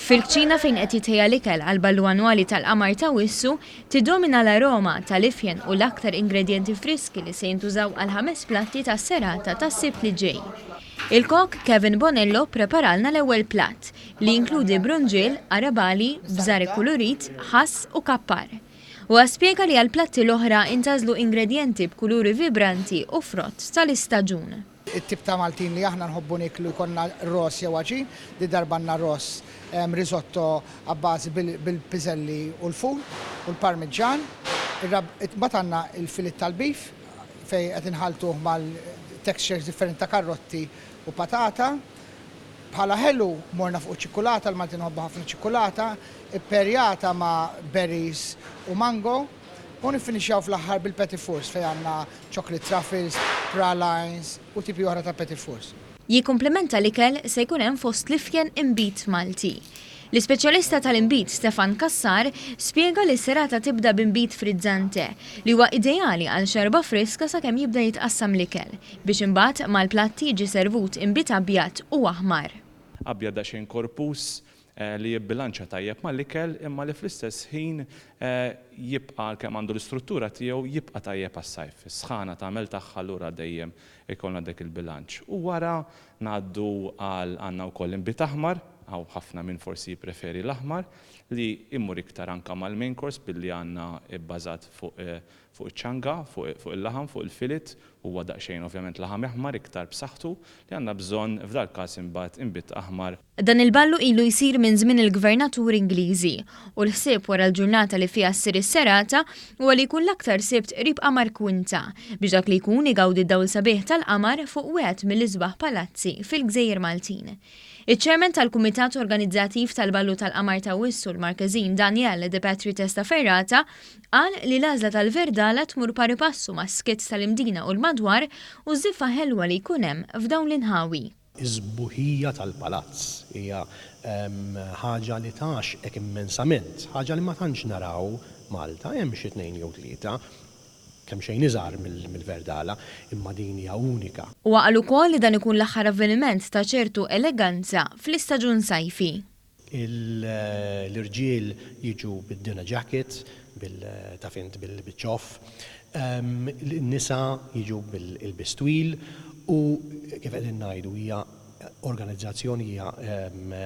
Fil-kċina fejn qed jitħejja l-ikel għall-ballu annwali tal-qamar ta' Wissu, tiddomina l-aroma tal-ifjen u l-aktar ingredjenti friski li se jintużaw għal 5 platti tas-serata tas-sibt li ġej. Il-kok Kevin Bonello preparalna l-ewwel platt li jinkludi brunġiel, arabali, bżarri kulurit, ħass u kappar. U spjega li għall-platti l-oħra intażlu ingredjenti b'kuluri vibranti u frott tal-istaġun. It-tip ta' Maltin li aħna nħobbu niklu jkollna ros jew għaġin, li darbanna ros risotto għabbażi bil-piżelli u l-ful u l-parmiġġan. Mbagħad għandna il-filet tal-bif fejn qed inħaltuh mal-textures differenti ta' karrotti u patata. Bħala ħelu morna fuq ċikkulata, l-Maltin nħobbu ħafna ċikkulata, perjata ma' berries u mango. U nifinixjaw fl-aħħar bil-petit fours fejn għandna chocolate truffles, pralines u tipi oħra ta' petit fours. Jikkomplementa l-ikel se jkun hemm fost l-ifjen imbit Malti. L-ispeċjalista tal-imbit Stefan Kassar spjega li s-serata tibda b'imbit frizzante li huwa ideali għal xerba friska sakemm jibda jitqassam l-ikel biex imbagħad mal-platti jiġi servut imbit abjad u aħmar. Abjad xejn korpus li jibbilanċa tajjeb mal-ikel imma li fl-istess ħin jibqa' kemm għandu l-istruttura tiegħu jibqa' tajjeb għas-sajf. Is-sħana tagħmel tagħha lura dejjem ikollna dak il-bilanċ. U wara ngħaddu għal għandna wkoll imbit aħmar, għaw ħafna minn forsi jippreferi l-aħmar li immur iktar anke mal-main course billi għandna bbażat fuq iċ-ċanga, fuq il-laħam, fuq il-filet, huwa daqsxejn ovvjament laħam aħmar iktar b'saħħtu li għandna bżonn f'dal każ imbagħad imbit aħmar. Dan il-ballu ilu jsir minn żmien il-Gvernatur Ingliżi u l-ħsieb wara l-ġurnata li fiha ssir is-serata huwa li jkun l-aktar sibt qrib qamar kwinta biex dak li jkun igawdi d-dawl sabiħ tal-qamar fuq wieħed mill-isbaħ palazzi fil-Gżejjer Maltin. Iċ-ċermen tal-Kumitat Organizzattiv tal-Ballu tal-Qamar ta' Wissu l-Markezin Daniele De Petri Testaferrata qal li l-għażla tal-Verdala tmur pari passu ma' skizz tal-imdina u l-madwar u żiffa ħelwa li jkun hemm f'dawn l-inħawi. Iż-żbuħija tal-palazz hija ħaġa li tax hekk immensament, ħaġa li ma tantx naraw Malta, hemm xi tnejn jew tlieta kemm xejn iżgħar mill-Verdala, imma din hija unika. U qal ukoll li dan ikun l-aħħar avveniment ta' ċertu eleganza fl-istaġun sajfi. L-irġiel jiġu bid-dinner jacket, bil-ċoff, n-nisa jiġu bil-bistwil u kif qegħdin ngħidu hija organizzazzjoni hija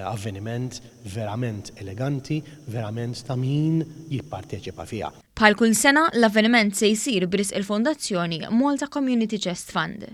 avveniment verament eleganti, verament ta' min jipparteċipa fiha. Bħal kull sena l-avveniment se jsir b'risq il-Fondazzjoni Malta Community Chest Fund.